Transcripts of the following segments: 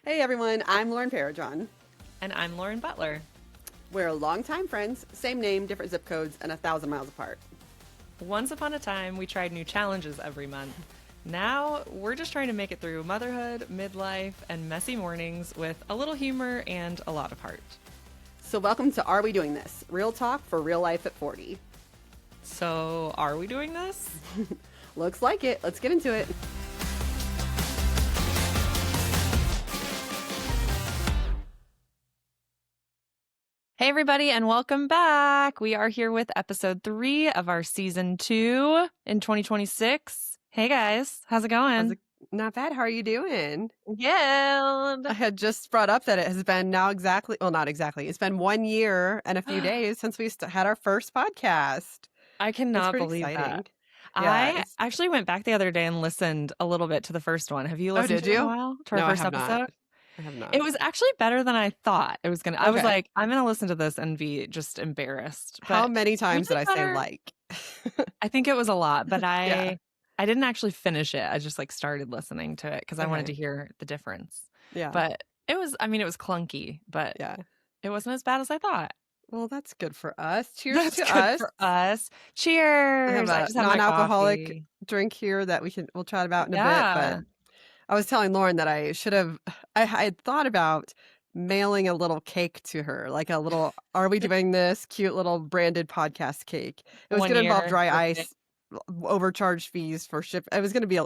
Hey everyone, I'm Lauren Parajon. And I'm Lauren Butler. We're longtime friends, same name, different zip codes, and 1,000 miles apart. Once upon a time, we tried new challenges every month. Now, we're just trying to make it through motherhood, midlife, and messy mornings with a little humor and a lot of heart. So welcome to Are We Doing This? Real talk for real life at 40. So, are we doing this? Looks like it. Let's get into it. Hey, everybody, and welcome back. We are here with episode 3 of our season 2 in 2026. Hey, guys. How's it going? Not bad. How are you doing? Good. I had just brought up that it has been now exactly, well, not exactly. It's been 1 year and a few days since we had our first podcast. I It's cannot pretty believe exciting. that. Yeah, I actually went back the other day and listened a little bit to the first one. Have you listened did to it in a you? while? To our No, I first have not. episode? I have not. It was actually better than I thought it was gonna. I was Okay. like, I'm gonna listen to this and be just embarrassed. How But many times did I say better. like? I think it was a lot, but Yeah. I didn't actually finish it. I just like started listening to it because I wanted Okay. to hear the difference. Yeah. But it was clunky, but Yeah. it wasn't as bad as I thought. Well, that's good for us. Cheers That's to good us. for us. I have Cheers. I a just have my non-alcoholic coffee. drink here that we'll chat about in a bit. Yeah. But I was telling Lauren that I had thought about mailing a little cake to her, like a little, are we doing this cute little branded podcast cake? It was 1 going to involve year dry birthday. ice, overcharged fees for ship. It was going to be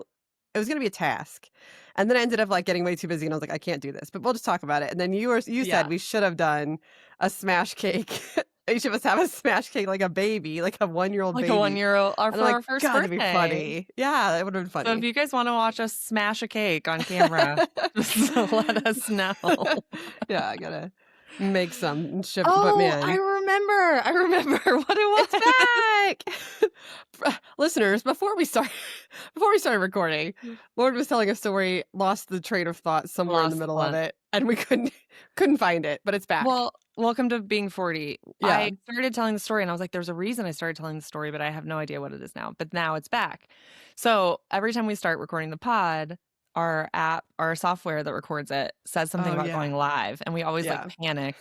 a task. And then I ended up like getting way too busy and I was like, I can't do this, but we'll just talk about it. And then you Yeah. said we should have done a smash cake. Each of us have a smash cake like a baby, like a 1-year-old Like baby. a 1-year-old or And for I'm like, our first God, birthday. that'd be funny. Yeah, that would have been funny. So if you guys want to watch us smash a cake on camera, just let us know. Yeah, I gotta make some and ship. Oh, but man, I remember what it was. it's back. Listeners, before we started recording, Lauren was telling a story, lost the train of thought somewhere in the middle of it, and we couldn't find it, but it's back. Well, welcome to being 40. Yeah. I started telling the story and I was like, there's a reason I started telling the story, but I have no idea what it is now. But now it's back. So every time we start recording the pod, our app, our software that records it says something about going live. And we always like panic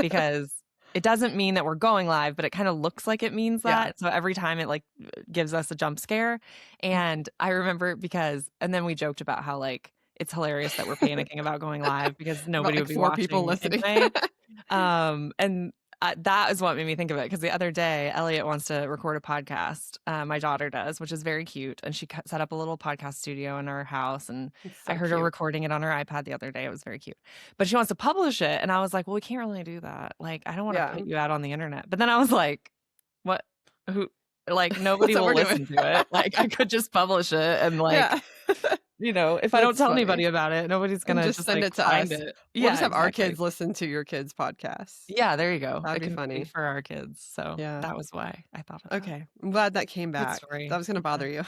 because it doesn't mean that we're going live, but it kind of looks like it means that. So every time it like gives us a jump scare. And I remember and then we joked about how like it's hilarious that we're panicking about going live because nobody would be 4 watching people listening. anyway. And that is what made me think of it because the other day Elliot wants to record a podcast. My daughter does, which is very cute, and she set up a little podcast studio in our house, and I heard her recording it on her iPad the other day. It was very cute, but she wants to publish it, and I was like, well, we can't really do that. Like, I don't want to put you out on the internet. But then I was like, what? Who? Like, nobody will listen to it. Like, I could just publish it and like. You know, if I don't tell anybody about it, nobody's gonna just send it to us. We'll just have our kids listen to your kids' podcasts. Yeah, there you go. That'd be funny for our kids. So that was why I thought of that. Okay, I'm glad that came back. That was gonna bother you.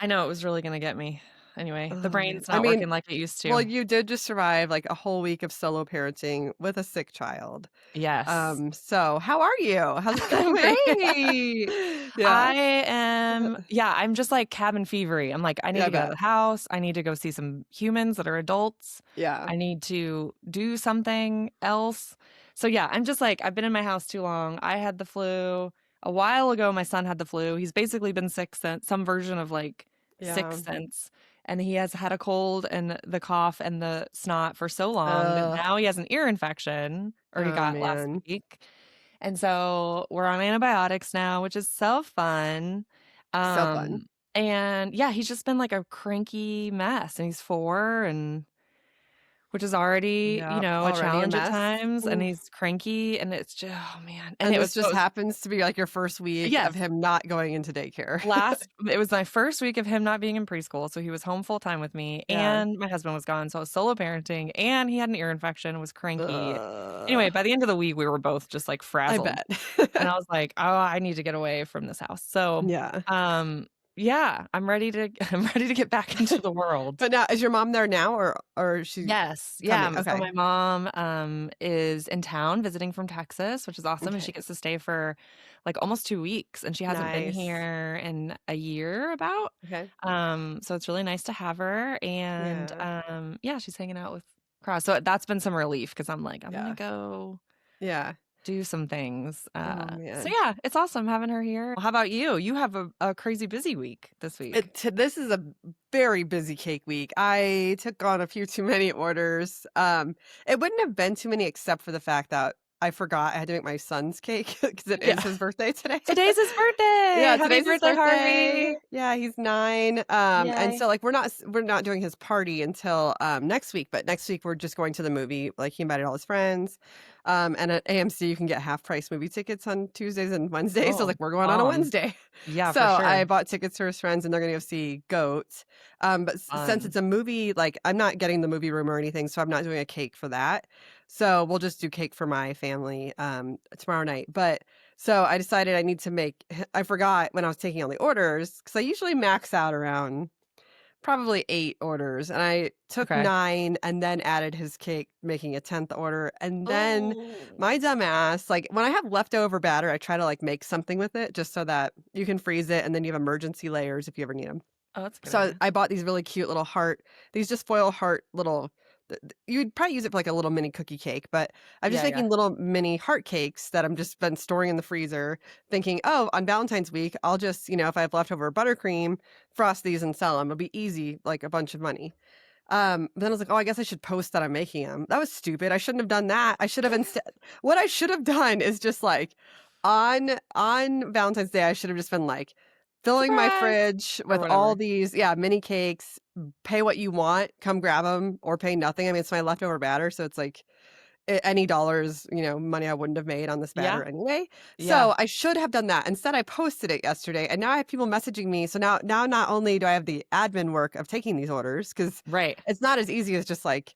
I know it was really gonna get me. Anyway, the brain's not working like it used to. Well, you did just survive like a whole week of solo parenting with a sick child. Yes. So how are you? How's it going? Great. I am. Yeah, I'm just like cabin fevery. I'm like, I need to go to the house. I need to go see some humans that are adults. Yeah. I need to do something else. So yeah, I'm just like, I've been in my house too long. I had the flu a while ago. My son had the flu. He's basically been sick since some version of like sick since. And he has had a cold and the cough and the snot for so long that now he has an ear infection, or he got last week. And so we're on antibiotics now, which is so fun. And yeah, he's just been like a cranky mess, and he's 4, and which is already, a challenge at times. And he's cranky, and it's just, oh man. And it just happens to be like your first week of him not going into daycare. It was my first week of him not being in preschool. So he was home full time with me, and my husband was gone. So I was solo parenting, and he had an ear infection and was cranky. Anyway, by the end of the week, we were both just like frazzled. I bet. And I was like, oh, I need to get away from this house. So yeah, I'm ready to get back into the world. But now, is your mom there now, or she? Yes, yeah. Okay. So my mom is in town visiting from Texas, which is awesome, and she gets to stay for like almost 2 weeks, and she hasn't been here in a year about. Okay. So it's really nice to have her, and yeah, she's hanging out with crossed. So that's been some relief because I'm like, I'm gonna Yeah. go Yeah. do some things. Oh, So man. yeah, it's awesome having her here. How about you? You have a crazy busy week this week. This is a very busy cake week. I took on a few too many orders. It wouldn't have been too many except for the fact that I forgot I had to make my son's cake because it Yeah. is his birthday today. Today's his birthday. Yeah, Happy today's his birthday, Harvey. birthday. Yeah, he's 9. And Yay. so like we're not doing his party until next week, but next week we're just going to the movie. Like he invited all his friends. And at AMC you can get half price movie tickets on Tuesdays and Wednesdays. So Oh, like we're going on a fun. Wednesday. Yeah, So for I sure. bought tickets for his friends and they're gonna go see Goat. But since Fun. it's a movie, like I'm not getting the movie room or anything, so I'm not doing a cake for that. So we'll just do cake for my family tomorrow night. But so I decided I need to make I forgot when I was taking on the orders because I usually max out around probably 8 orders, and I took Okay. 9 and then added his cake, making a 10th order, and then Oh. my dumb ass, like, when I have leftover batter, I try to, like, make something with it just so that you can freeze it, and then you have emergency layers if you ever need them. Oh, that's a good So idea. I bought these really cute little these just foil heart little you'd probably use it for like a little mini cookie cake, but I'm just Yeah, yeah. making little mini heart cakes that I'm just been storing in the freezer, thinking, oh, on Valentine's week, I'll just, if I have leftover buttercream, frost these and sell them. It'll be easy, like a bunch of money. Then I was like, oh, I guess I should post that I'm making them. That was stupid. I shouldn't have done that. I should have instead. What I should have done is just like on Valentine's Day, I should have just been like filling my Surprise! fridge Or with all whatever. these, mini cakes. Pay what you want, come grab them, or pay nothing. I mean, it's my leftover batter, so it's like any dollars, money I wouldn't have made on this Yeah. batter anyway. Yeah. So I should have done that. Instead, I posted it yesterday, and now I have people messaging me. So now not only do I have the admin work of taking these orders, because Right. it's not as easy as just like,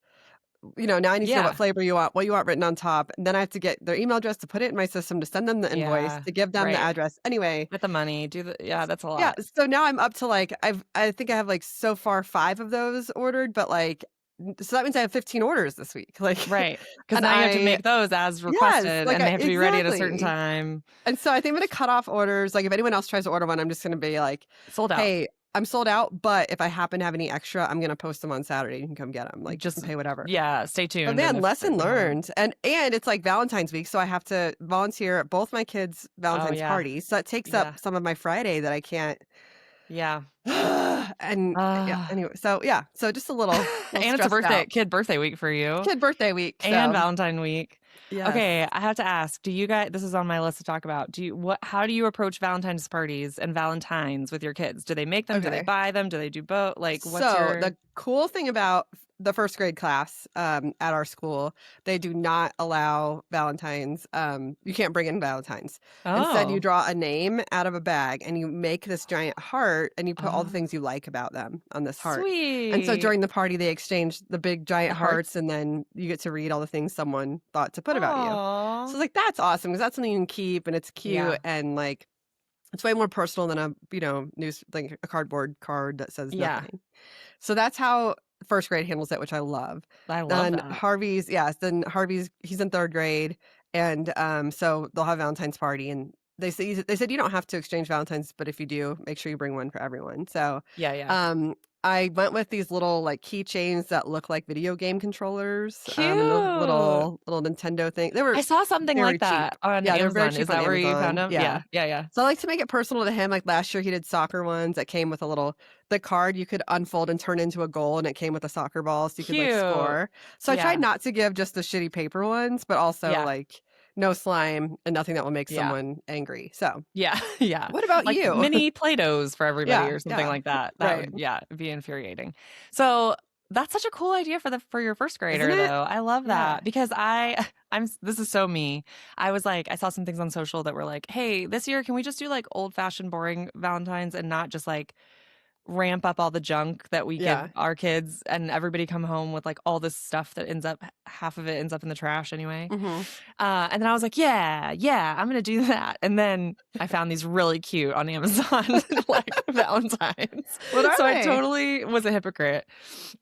now I need to know what Yeah. flavor you want, what you want written on top, and then I have to get their email address to put it in my system to send them the invoice, Yeah. to give them the Right. address. Anyway, Get the money. Yeah, that's a yeah, lot. so now I'm up to like I think I have like so far 5 of those ordered, but like so that means I have 15 orders this week. Like Right. Because and now you have to I make those as yes, requested like and they have to be ready at a certain exactly. time. And so I think I'm gonna cut off orders. Like if anyone else tries to order one, I'm just gonna be like, Sold out. hey, I'm sold out, but if I happen to have any extra, I'm gonna post them on Saturday. You can come get them. Like Just pay whatever. yeah, stay But tuned and man, if lesson they haven't. learned. And it's like Valentine's week, so I have to volunteer at both my kids' Oh Valentine's yeah. parties. So that takes Yeah. up some of my Friday that I can't Yeah. and yeah, Uh, anyway, so just a little and it's a stressed out. kid birthday week for you. Kid birthday week, And so Valentine week. yes. Okay, I have to ask, do you guys this is on my list to talk about. How do you approach Valentine's parties and Valentines with your kids? Do they make them? Do they Okay. buy them? Do they do both? Like what's So your the cool thing about the first grade class at our school, they do not allow Valentines. You can't bring in Valentines. Instead, you Oh. draw a name out of a bag and you make this giant heart and you put all the Oh, things you like about them on this heart. And so sweet. during the party, they exchange the big The giant hearts hearts? and then you get to read all the things someone thought to put about you. So Aw. it's like, that's awesome because that's something you can keep and it's cute Yeah. and like it's way more personal than a, news like a cardboard card that says Yeah. nothing. So that's how first grade handles it, which I love. I love Then that. Harvey's he's in 3rd grade and so they'll have Valentine's party and they said you don't have to exchange Valentines, but if you do, make sure you bring one for everyone. So Yeah, yeah. I went with these little like keychains that look like video game controllers. And those Cute. little Nintendo thing. They were I saw something very like cheap. that on Yeah, they're very Amazon. Is cheap on that where you found Amazon. them? Yeah. Yeah. Yeah, yeah. So I like to make it personal to him. Like last year he did soccer ones that came with the card you could unfold and turn into a goal and it came with a soccer ball so you could like Cute. score. So I tried Yeah. not to give just the shitty paper ones, but also Yeah. like no slime and nothing that will make Yeah. someone angry. So Yeah. Yeah. what about Like you? mini Play-Dohs for everybody Yeah, or something yeah. like that. That Right. would, yeah, be infuriating. So that's such a cool idea for your first grader, Isn't it? though. I love Yeah. that because this is so me. I was like, I saw some things on social that were like, hey, this year, can we just do like old fashioned boring Valentines and not just like ramp up all the junk that we give Yeah. our kids and everybody come home with like all this stuff that half of it ends up in the trash anyway. Mhm. And then I was like, yeah, I'm going to do that. And then I found these really cute on Amazon, like Valentines. What are So I they? totally was a hypocrite.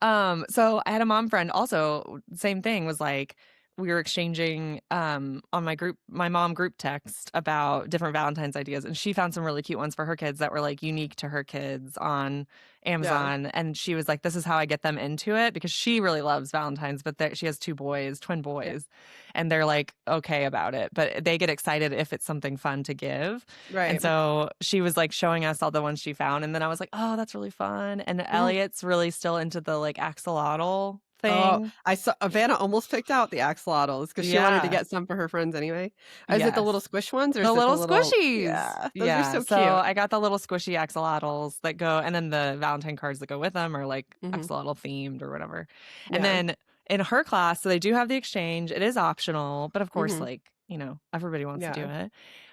So I had a mom friend also, same thing, was like, we were exchanging on my mom group text about different Valentine's ideas, and she found some really cute ones for her kids that were like unique to her kids on Amazon. And she was like, this is how I get them into it, because she really loves Valentine's, but she has 2 boys, twin boys, and they're like okay about it, but they get excited if it's something fun to give. And so she was like showing us all the ones she found, and then I was like, oh, that's really fun. And Elliot's really still into the like axolotl thing. I saw Vanna almost picked out the axolotls because she wanted to get some for her friends anyway. Is it the little squish ones or is the it little the little squishies? Yeah, those are so cute. So I got the little squishy axolotls that go, and then the Valentine cards that go with them are like axolotl themed or whatever. And then in her class, so they do have the exchange. It is optional, but of course, like, you know, everybody wants to do it.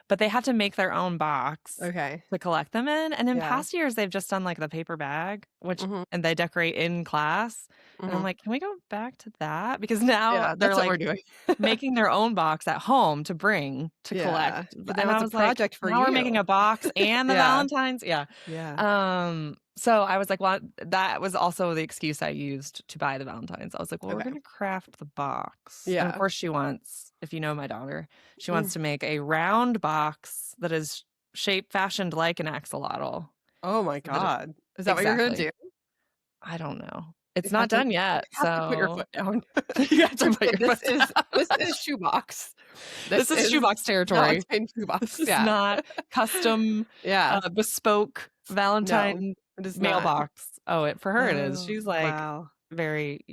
But they have to make their own box to collect them in. And in past years, they've just done like the paper bag, which and they decorate in class. And I'm like, can we go back to that? Because now they're like what we're doing. making their own box at home to bring to collect. But then it's a project for you. Now we're making a box and the Valentines. So I was like, well, that was also the excuse I used to buy the Valentines. I was like, well, we're going to craft the box. And of course she wants, if you know my daughter, she wants to make a round box that is fashioned like an axolotl. Oh my God. Is that what you're going to do? I don't know. It's not done yet. You have to put your foot down. You have to put your foot down. This is shoebox. This is shoebox territory. Shoebox. It's not custom, bespoke Valentine mailbox. Oh, for her it is. She's like very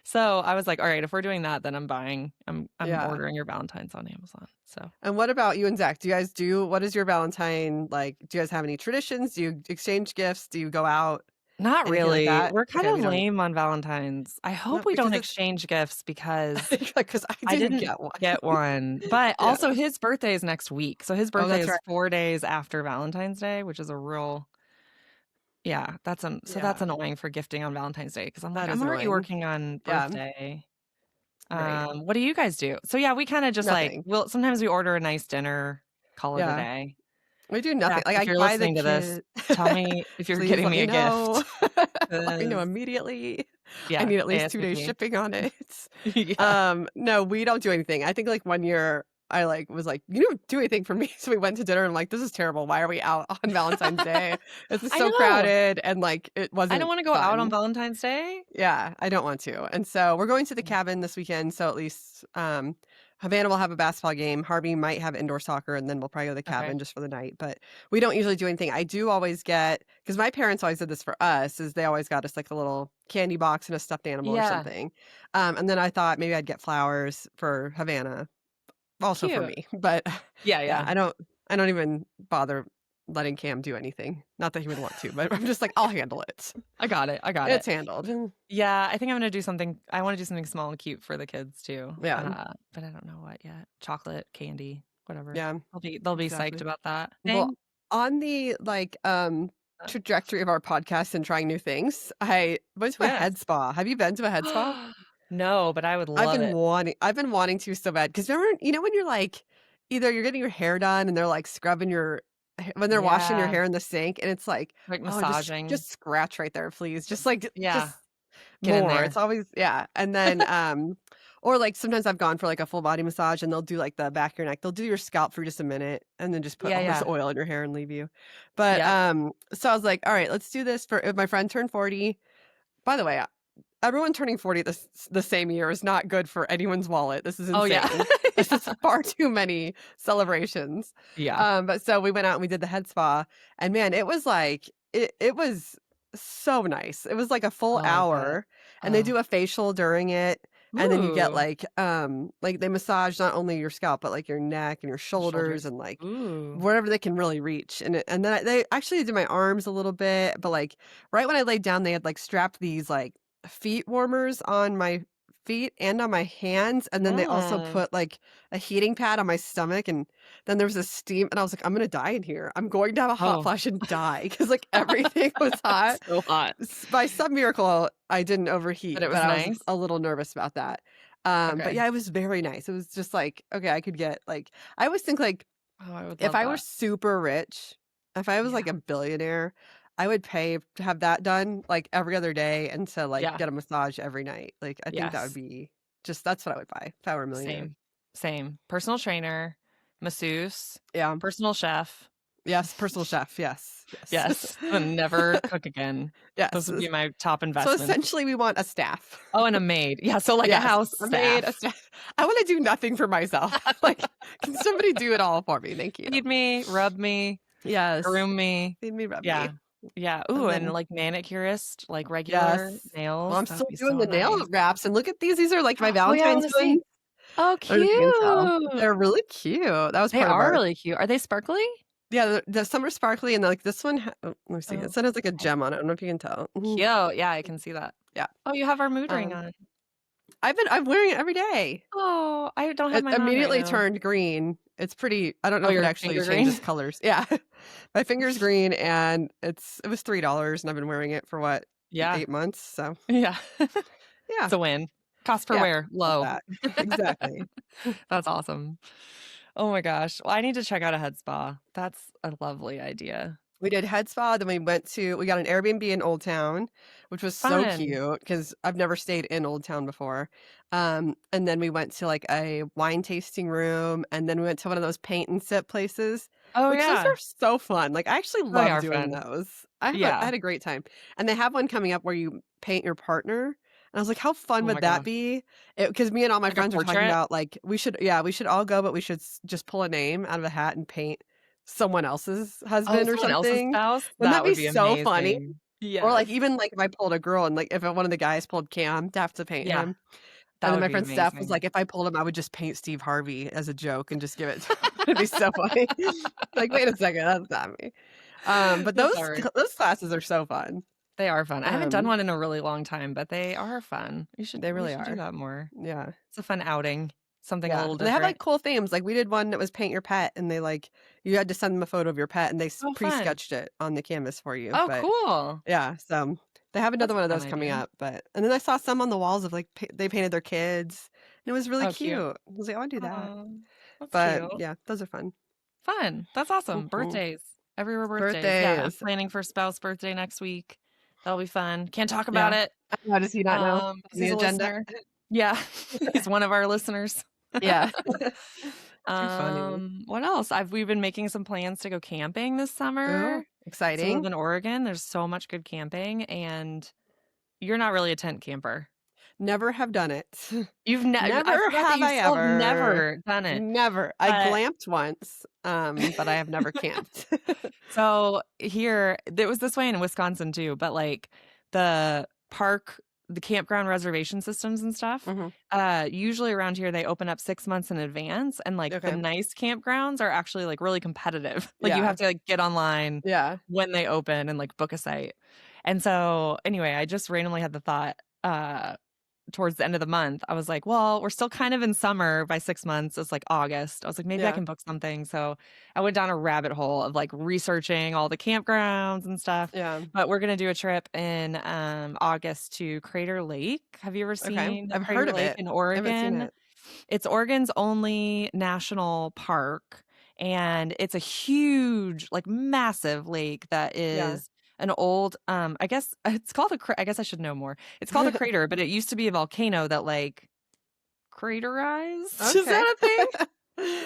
So I was like, all right, if we're doing that, then I'm ordering your Valentines on Amazon. So. And what about you and Zach? What is your Valentine like? Do you guys have any traditions? Do you exchange gifts? Do you go out? Not really. We're kind of lame on Valentine's. I hope we don't exchange gifts because I didn't get one. But also his birthday is next week. So his birthday is 4 days after Valentine's Day, which is a real that's annoying for gifting on Valentine's Day, because I'm like, I'm already working on birthday. What do you guys do? So we kind of just sometimes we order a nice dinner, call it a day. We do nothing. Like, if you're listening to this, tell me if you're getting me a gift. Let me know immediately. I need at least 2 days shipping on it. No, we don't do anything. I think like one year I was like, you don't do anything for me. So we went to dinner and I'm like, this is terrible. Why are we out on Valentine's Day? It's so crowded and like it wasn't. I don't want to go out on Valentine's Day. Yeah, I don't want to. And so we're going to the cabin this weekend. So at least Havana will have a basketball game. Harvey might have indoor soccer, and then we'll probably go to the cabin just for the night. But we don't usually do anything. I do always because my parents always did this for us, is they always got us like a little candy box and a stuffed animal or something. And then I thought maybe I'd get flowers for Havana, also for me. But I don't even bother letting Cam do anything. Not that he would want to, but I'm just like, I'll handle it. I got it. It's handled. Yeah, I think I'm gonna do something. I want to do something small and cute for the kids too. Yeah, but I don't know what yet. Chocolate, candy, whatever. Yeah, they'll be psyched about that. Well, on the trajectory of our podcast and trying new things, I went to a head spa. Have you been to a head spa? No, but I would love it. I've been wanting to so bad, because remember, when you're like, either you're getting your hair done and they're like scrubbing when they're washing your hair in the sink, and it's like massaging, just scratch right there, please. Just like, just get more. In there. It's always, and then, or like sometimes I've gone for like a full body massage and they'll do like the back of your neck. They'll do your scalp for just a minute and then just put all this oil in your hair and leave you. But, so I was like, all right, let's do this my friend turned 40. By the way, everyone turning 40 the same year is not good for anyone's wallet. This is insane. Oh, yeah. This is far too many celebrations. Yeah. But so we went out and we did the head spa, and man, it was like, it was so nice. It was like a full hour, and they do a facial during it. And then you get like they massage not only your scalp, but like your neck and your shoulders and like wherever they can really reach. And then they actually did my arms a little bit, but like right when I laid down, they had like strapped these like feet warmers on my feet and on my hands, and then they also put like a heating pad on my stomach, and then there was a steam, and I was like, I'm gonna die in here. I'm going to have a hot flash and die, because like everything was hot. So hot. By some miracle, I didn't overheat, but nice. I was a little nervous about that. But yeah, it was very nice. It was just like, okay, I could get like, I always think like, if I were super rich, if I was like a billionaire, I would pay to have that done like every other day, and to like get a massage every night. Like I think that would be that's what I would buy if I were a millionaire. Same. Personal trainer, masseuse, Yeah. personal chef. Yes, personal chef. Yes. Yes. And never cook again. Yes. Those would be my top So investments. essentially, we want a staff. Oh, and a maid. Yeah, so like a house a maid, a staff. staff. I want to do nothing for myself. Like, can somebody do it all for me? Thank you. Feed me, rub me, Yes. groom me. Feed me, rub Yeah. me. Yeah. Ooh, and then- like manicurist, like regular Yes. nails. Well, I'm That'd still be doing so the nail nice. wraps, and look at these. These are like my Oh, yeah, I Valentine's wanna see. ones. Oh, I don't know if you can tell. cute. They're really cute. That was They part of are our. really cute. Are they sparkly? Yeah, some are sparkly, and like this one. Let me see. Oh, This one has like a okay. gem on it. I don't know if you can tell. Cute. Yeah, I can see that. Yeah. Oh, you have our mood ring on. I'm wearing it every day. Oh, I don't have It mine on right immediately now. turned green. It's pretty. I don't know Oh, if it your actually finger changes green? colors. Yeah, my finger's green, and it was $3, and I've been wearing it for what Yeah. 8 months. So Yeah. yeah, It's a win. Cost per yeah, wear, love low. that. Exactly. That's awesome. Oh my gosh. Well, I need to check out a head spa. That's a lovely idea. We did head spa. Then we got an Airbnb in Old Town, which was so Fun. cute because I've never stayed in Old Town before. And then we went to like a wine tasting room, and then we went to one of those paint and sip places, Oh, which those yeah. are so fun. Like I actually They love are doing fun. those. I Yeah. had a great time. And they have one coming up where you paint your partner. And I was like, how fun Oh would my that gosh. be? Because me and all my Like a friends were talking portrait? about like we should all go, but we should just pull a name out of a hat and paint someone else's Oh, husband or someone else's something. spouse? Wouldn't That that be would be so funny? amazing. Or like Yes. even like if I pulled a girl and like if one of the guys pulled Cam to have to paint Yeah. him. That And then would my be friend Steph was amazing. like, if I pulled him, I would just paint Steve Harvey as a joke and just give it to him. It'd be so funny. Like, wait a second, that's not me. But That's all right. those classes are so fun. They are fun. I haven't done Um, one in a really long time, but they are fun. They really do are. that more. Yeah. It's a fun outing. Something a Yeah. little And they have like different. cool themes. Like we did one that was paint your pet, and they like you had to send them a photo of your pet, and they Oh, fun. pre-sketched it on the canvas for you. Oh, But cool. yeah, so they have another That's one a of fun those coming idea. up. And then I saw some on the walls of like they painted their kids, and it was really Oh, cute. cute. I was like, I want to do that. Aw, that's But cute. yeah, those are fun. Fun. That's awesome. Mhm. Birthdays. Everywhere birthdays. Yeah, I'm Birthdays. planning for spouse birthday next week. That'll be fun. Can't talk about Yeah. it. How does he not know? 'Cause On the he's a agenda? listener. Yeah. He's one of our listeners. Yeah. Too funny. What else? We've been making some plans to go camping this Ooh, summer. So we live exciting. in Oregon. There's so much good camping, and you're not really a tent camper. Never have done it. You've I Never forgot that have you I still have ever. never done it. Never. I But glamped once, but I have never camped. so here, it was this way in Wisconsin too, but like the campground reservation systems and stuff, Mhm. usually around here they open up 6 months in advance, and like the Okay. nice campgrounds are actually like really competitive. Like you Yeah. have to like get online Yeah. when they open and like book a site. And so anyway, I just randomly had the thought towards the end of the month, I was like, well, we're still kind of in summer by 6 months. It's like August. I was like, maybe I Yeah. can book something. So I went down a rabbit hole of like researching all the campgrounds and stuff. Yeah. But we're gonna do a trip in August to Crater Lake. Have you ever Okay. seen I've Crater heard of Lake it. in I haven't seen Oregon? it. It's Oregon's only national park, and it's a huge, like massive lake that Yeah. is an old I guess it's called I guess I should know more. It's called a crater, but it used to be a volcano that like craterized. Is Okay. that a thing?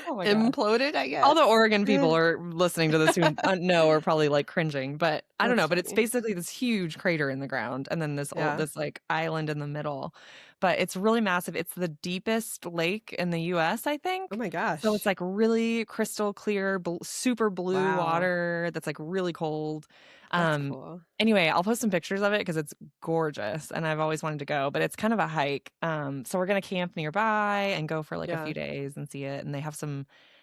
Oh my gosh. Imploded, I guess. All the Oregon people are listening to this who know are probably like cringing, but I don't That's know. But it's funny. basically this huge crater in the ground, and then Yeah. this like island in the middle. But it's really massive. It's the deepest lake in the U.S., I Oh think. my gosh. So it's like really crystal clear, super blue Wow. water that's like really cold. That's cool. Anyway, I'll post some pictures of it because it's gorgeous, and I've always wanted to go, but it's kind of a hike. So we're gonna camp nearby and go for like a Yeah. few days and see it. And they have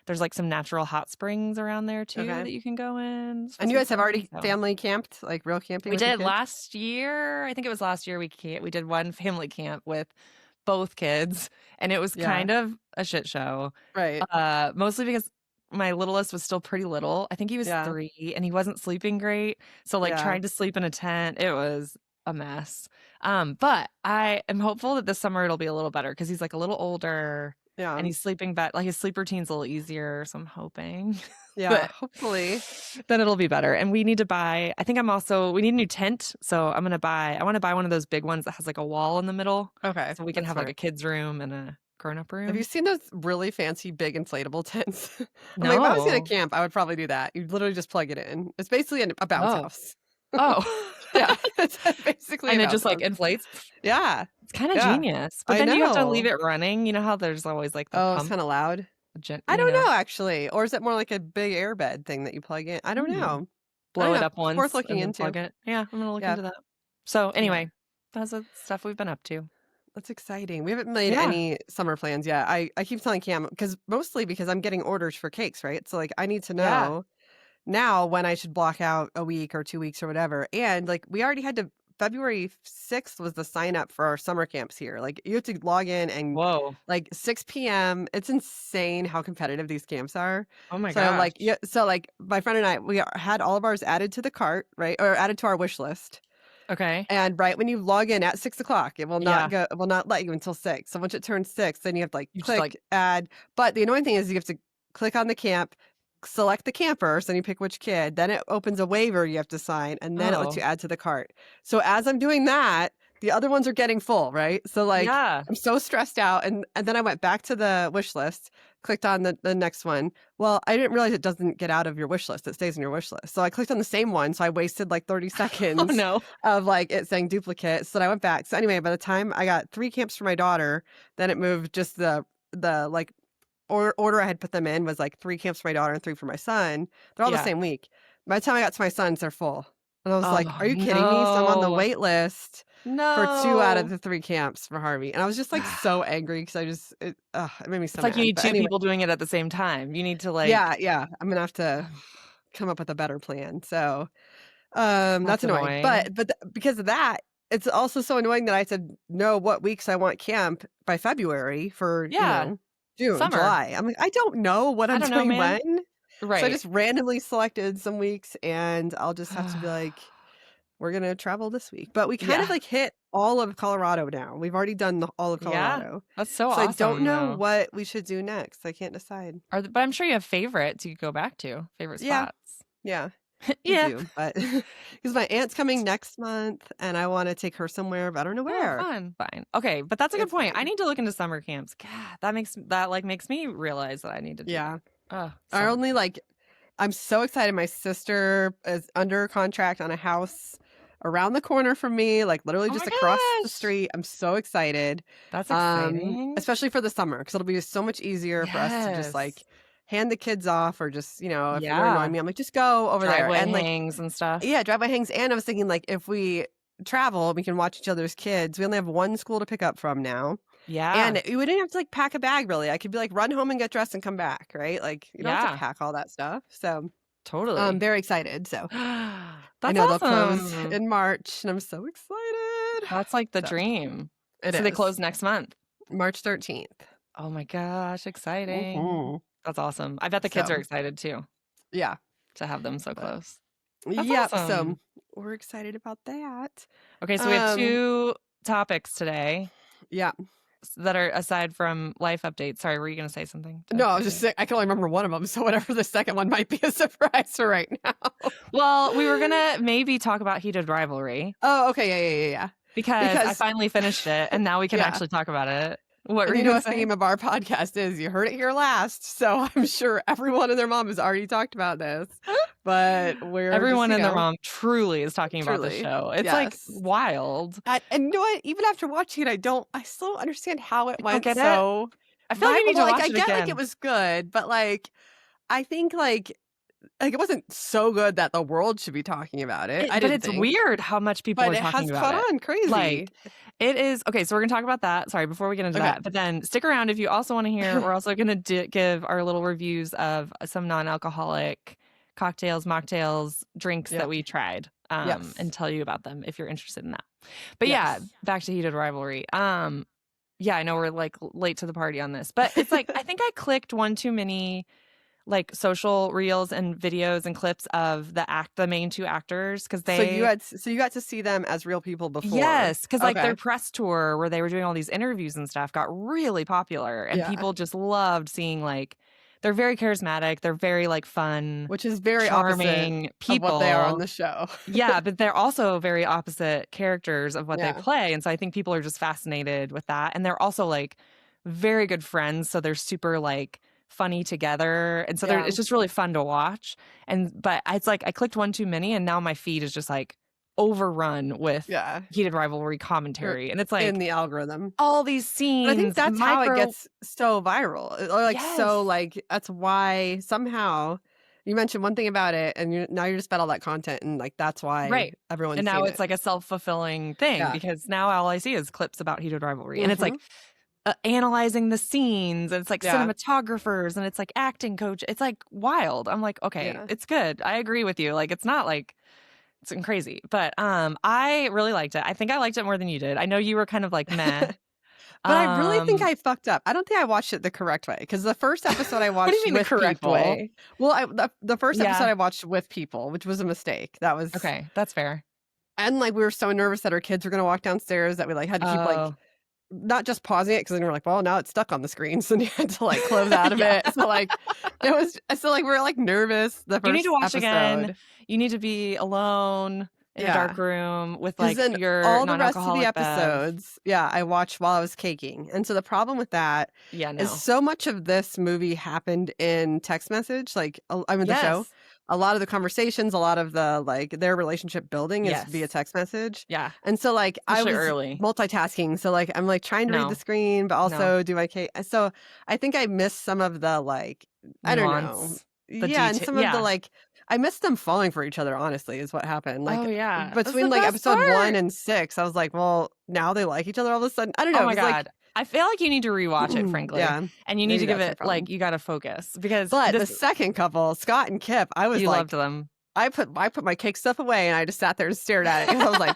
there's like some natural hot springs around there too Okay. that you can go in. It's And supposed you to be guys have fun, already so. family camped, like real camping We with your did kids? last year. I think it was last year we did one family camp with both kids, and it was Yeah. kind of a shit show. Right. Mostly because my littlest was still pretty little. I think he was Yeah. 3 and he wasn't sleeping great. So like Yeah. trying to sleep in a tent, it was a mess. But I am hopeful that this summer it'll be a little better because he's like a little older. Yeah. and he's sleeping better. Like his sleep routine's a little easier, so I'm hoping. Yeah. But Hopefully. then it'll be better. And we need to buy, I think we need a new tent. So I want to buy one of those big ones that has like a wall in the middle. Okay. So we can that's have like smart. a kid's room and a grown-up Have you room. seen those really fancy big inflatable tents? I'm like, if I was gonna No. camp, I would probably do that. You literally just plug it in. It's basically a bounce Oh. house. Oh. Yeah, it's basically And a it bounce just like house. inflates. Yeah, It's kind of yeah. genius. But I then you have to leave know. it running. You know how there's always like the Oh, it's pump, kind of loud. I you don't know. know actually, or is it more like a big airbed thing that you plug in? I don't know. I Blow don't it know. up It's worth once looking and then into. plug it. Yeah, I'm gonna look Yeah, into that. So yeah. anyway, that's the stuff we've been up to. That's exciting. We haven't made Yeah. any summer plans yet. I keep telling Cam mostly because I'm getting orders for cakes, right? So like I need to Yeah. know now when I should block out a week or 2 weeks or whatever. And like we already had to February 6th was the sign up for our summer camps here. Like you have to log in and Whoa. like 6 p.m. It's insane how competitive these camps are. Oh my So gosh. like yeah, so like my friend and I had all of ours added to the cart, right? Or added to our wish list. Okay. And right when you log in at 6 o'clock, it will Yeah. not let you until 6. So once it turns 6, then you have to like You just like, click add. But the annoying thing is you have to click on the camp, select the camper, so then you pick which kid. Then it opens a waiver you have to sign, and then it lets oh, you add to the cart. So as I'm doing that, the other ones are getting full, right? So like yeah. I'm so stressed out. And then I went back to the wish list, clicked on the next one. Well, I didn't realize it doesn't get out of your wish list. It stays in your wish list. So I clicked on the same one. So I wasted like 30 Oh seconds no. of like it saying duplicate. So then I went back. So anyway, by the time I got 3 camps for my daughter, then it moved just the like order I had put them in was like 3 camps for my daughter and 3 for my son. They're all the Yeah. same week. By the time I got to my son's, they're full. And I was like, Oh are you kidding me? So I'm on the no. wait list for 2 out of No. the 3 camps for Harvey. And I was just like so angry because it made me so It's like you mad. need But two anyway, people doing it at the same time. You need to like, yeah. I'm gonna have to come up with a better plan. So that's that's annoying. annoying. Because of that, it's also so annoying that I had to know what weeks I want camp by February for, Yeah. June, Summer. July. I'm like, I don't know what I I'm don't know, doing man. when. So I Right. just randomly selected some weeks and I'll just have to be like, we're gonna travel this week. But we kind of Yeah. like hit all of Colorado now. We've already done all of Yeah. Colorado. That's so So I don't awesome know though. what we should do next. I can't decide. But I'm sure you have favorites you could go back to, favorite Yeah. spots. Yeah. I Yeah. do, but because my aunt's coming next month and I want to take her somewhere, but I don't know Oh, where. fine. Okay, but that's a good It's point. I fine. need to look into summer camps. God, makes me realize that I need to do Yeah. that. Oh, I summer. only I'm so excited. My sister is under contract on a house around the corner from me, like literally Oh my just across the gosh. street. I'm so excited. That's exciting. Especially for the summer because it'll be so much easier for us to just Yes. like hand the kids off or just, if they're annoying Yeah. me, I'm like, just go over there. Driveway And like, hangs and stuff. yeah, driveway hangs. And I was thinking like if we travel, we can watch each other's kids. We only have one school to pick up from now. Yeah. And we didn't have to like pack a bag really. I could be like run home and get dressed and come back, right? Like you don't have to Yeah. pack all that stuff. So I'm Totally. very excited. So I That's know they'll close awesome. in March and I'm so excited. That's like the So dream. it So they is close next month. March 13th. Oh my gosh, exciting. Mhm. That's awesome. I bet the kids are So excited too yeah. to have them so But close. That's yep. So awesome. we're excited about that. Okay, so we have Um, 2 topics today yeah. that are aside from life updates. Sorry, were you going to say something? No, I was just saying, I can only remember one of them. So whatever the second one might be a surprise for right now. Well, we were going to maybe talk about Heated Rivalry Oh, okay. Yeah. because I finally finished it and now we can yeah. actually talk about it. What were And you you know going what to the say? name of our podcast is? You heard it here last. So I'm sure everyone and their mom has already talked about this. But we're Everyone just, and their mom truly is talking about this truly. show. It's like wild. And you know what? Even after watching it, I still don't understand how it I don't went get it. so I feel like you need to viral. watch I it get like again. it was good, but like I think like it wasn't so good that the world should be talking about it. But it's weird how much people but are it talking has about caught it. on crazy. Like, it is okay. So we're gonna talk about that. Sorry, before we get into that, but then stick around if you also want to hear. We're also gonna give our little reviews of some non-alcoholic cocktails, mocktails, drinks that we tried, and tell you about them if you're interested in that. But yeah, back to Heated Rivalry. Yeah, I know we're like late to the party on this, but it's like I think I clicked one too many like social reels and videos and clips of the main two actors because So you got to see them as real people before. Yes, because like their Okay. press tour where they were doing all these interviews and stuff got really popular, and Yeah. people just loved seeing like they're very charismatic, they're very like fun, Which is very opposite charming of what they are on people. the show. Yeah, but they're also very opposite characters of what they Yeah. play, and so I think people are just fascinated with that, and they're also like very good friends, so they're super like funny together, and so Yeah. it's just really fun to watch. But it's like I clicked one too many, and now my feed is just like overrun with Yeah. Heated Rivalry commentary, and it's In like the algorithm. all these But I think scenes, that's how it gets so viral. Or like so Yes. like that's why somehow you mentioned one thing about it and now you're just fed all that content and like that's why Right. everyone's And now seen it's it. like a self-fulfilling thing Yeah. because now all I see is clips about Heated Rivalry, and it's like Mhm. analyzing the scenes, and it's like Yeah. cinematographers, and it's like acting coach. It's like wild. I'm like, okay, Yeah. it's good. I agree with you. Like, it's not like it's crazy, but I really liked it. I think I liked it more than you did. I know you were kind of like meh. But I really think I fucked up. I don't think I watched it the correct way because the first episode I What do you watched mean the with correct people. way? Well, the first episode Yeah. I watched with people, which was a mistake. That was Okay, that's fair. And like we were so nervous that our kids were going to walk downstairs that we like had to keep like Oh, not just pausing it because then we were like, well, now it's stuck on the screen, so you had to like close out of Yeah. it. So like we were like nervous the you need first to watch again. episode. You need to be alone in a dark room with 'Cause like then your all the rest of the non-alcoholic bev. episodes, I watched while I was caking. And so the problem with that Yeah, is no. so much of this movie happened in text message, like the show. Yes. A lot of the conversations, a lot of the like their relationship building is via Yes. text message. Yeah. And so like I Especially was early. multitasking. So like I'm like trying to read No. the screen, but No. also do my cake. So I think I missed some of the like I don't know. Nuance. The Yeah, and detail. some of the Yeah. like I missed them falling for each other, honestly, is what happened. Like Oh, yeah. That's between the like best episode 1 part. and 6, I was like, well, now they like each other all of a sudden. I don't know. Oh my It was God. I feel like you need to rewatch it, frankly. yeah. And you need Maybe to give that's my it problem. like you got to focus because But the this, second couple, Scott and Kip, I was you like, loved them. I put my cake stuff away and I just sat there and stared at it because I was like,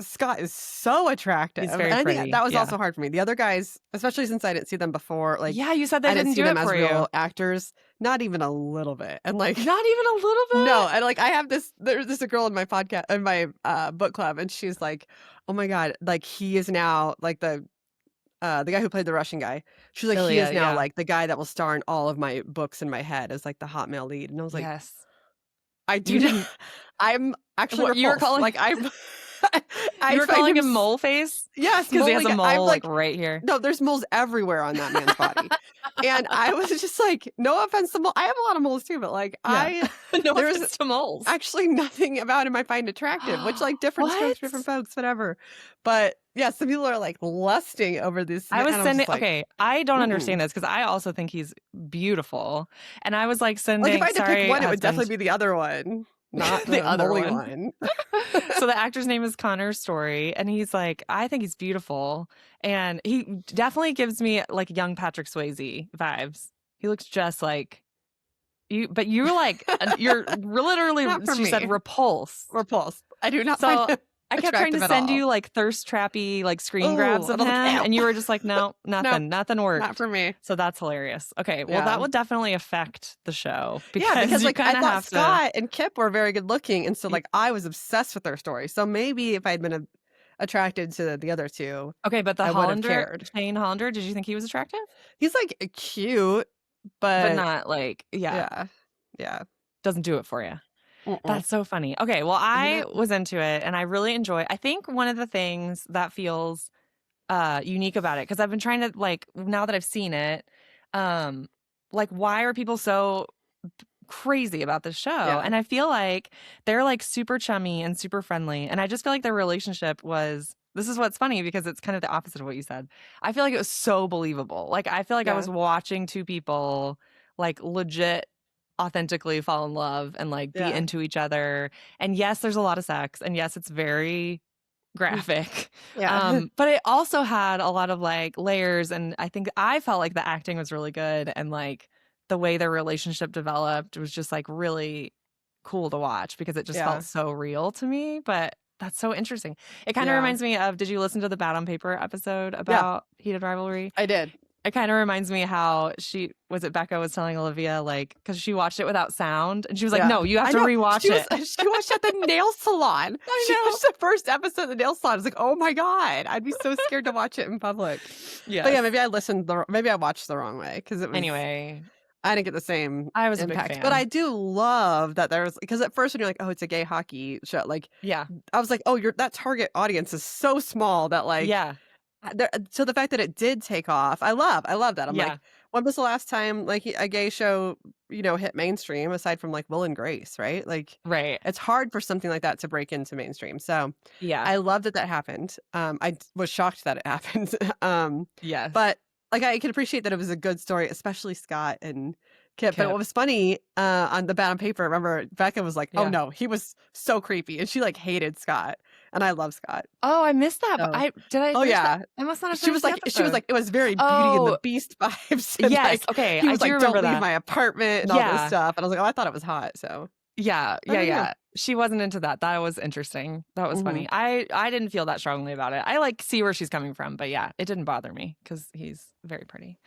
Scott is so attractive. He's very and I pretty. think that was Yeah. also hard for me. The other guys, especially since I didn't see them before, like Yeah, you said they I didn't didn't see do them it as for real you. actors, not even a little bit. And like Not even a little bit. no, and like I have there's a girl in my podcast in my book club, and she's like, oh my God, like he is now like the guy who played the Russian guy. She's like, he is Ilya, now yeah. like the guy that will star in all of my books in my head as like the hot male lead. And I was like, Yes. I You do didn't- not. I'm actually What, you were repulsed. calling- like I'm. You were calling him mole face? Yes, Because he has a mole. mole I'm like right here. no, there's moles everywhere on that man's body. And I was just like, no offense to mole. I have a lot of moles too, but like No there's offense to moles. actually nothing about him I find attractive, which like different strokes for different folks, whatever. But yeah, some people are like lusting over this. I was and I'm sending. just like, Okay, I don't understand this because I also think he's beautiful, and I was like sending. like if I had to sorry, pick one, it would husband. definitely be the other one, not The the other moley one. one. So the actor's name is Connor Story, and he's like, I think he's beautiful, and he definitely gives me like young Patrick Swayze vibes. He looks just like you, but you're like you're literally. Not for She me. said repulse. Repulsed. I do not So find him I kept trying to attractive at send all. you like thirst trappy like screen Ooh, grabs of I him, was like, and you were just like, no, nothing worked. Not for me. So that's hilarious. Okay, well Yeah. that would definitely affect the show Yeah, because you like I kinda thought have to. Scott and Kip were very good looking, and so like I was obsessed with their story. So maybe if I'd been attracted to the other two, Okay, but the I would have Hollander, cared. Shane Hollander, did you think he was attractive? He's like cute, But but not like, yeah. doesn't do it for you. Mm-mm. That's so funny. Okay, well, I know. was into it and I really enjoy. I think one of the things that feels unique about it, because I've been trying to like now that I've seen it, like why are people so crazy about this show? Yeah. And I feel like they're like super chummy and super friendly, and I just feel like their relationship was. This is what's funny because it's kind of the opposite of what you said. I feel like it was so believable. Like I feel like I Yeah. was watching two people like legit authentically fall in love and like be Yeah. into each other. And yes, there's a lot of sex, and yes, it's very graphic. Yeah. But it also had a lot of like layers, and I think I felt like the acting was really good, and like the way their relationship developed was just like really cool to watch because it just Yeah. felt so real to me. But that's so interesting. It kind of Yeah. reminds me of, did you listen to the Bad on Paper episode about Heated Rivalry? I did. It kind of reminds me how Becca was telling Olivia, like, because she watched it without sound, and she was like, Yeah. "No, you have I to know. rewatch it." She watched at the nail salon. I She know. watched the first episode of the nail salon. I was like, oh my God, I'd be so scared to watch it in public. But yeah, Yes. maybe I watched the wrong way because Anyway, I didn't get the same I was a big impact. fan. But I do love that because at first when you're like, oh, it's a gay hockey show, like, Yeah. I was like, oh, that target audience is so small that like, Yeah. so the fact that it did take off, I love that. I'm Yeah. like, when was the last time like a gay show, hit mainstream aside from like Will and Grace, right? Like, Right. it's hard for something like that to break into mainstream. So Yeah. I love that happened. I was shocked that it happened. Yes. But like I can appreciate that it was a good story, especially Scott and Kip. But Kip. what was funny on the bad on paper, remember Becca was like, "Oh Yeah. no, he was so creepy," and she like hated Scott, and I love Scott. Oh, I missed that. But Oh yeah, that? I must not have. she was like, it was very Beauty and the Beast vibes. And, yes. like, Okay. He was I like, do "Don't remember leave that. my apartment" and all this stuff, and I was like, "Oh, I thought it was hot." So yeah. She wasn't into that. That was interesting. That was funny. I didn't feel that strongly about it. I like see where she's coming from, but yeah, it didn't bother me because he's very pretty.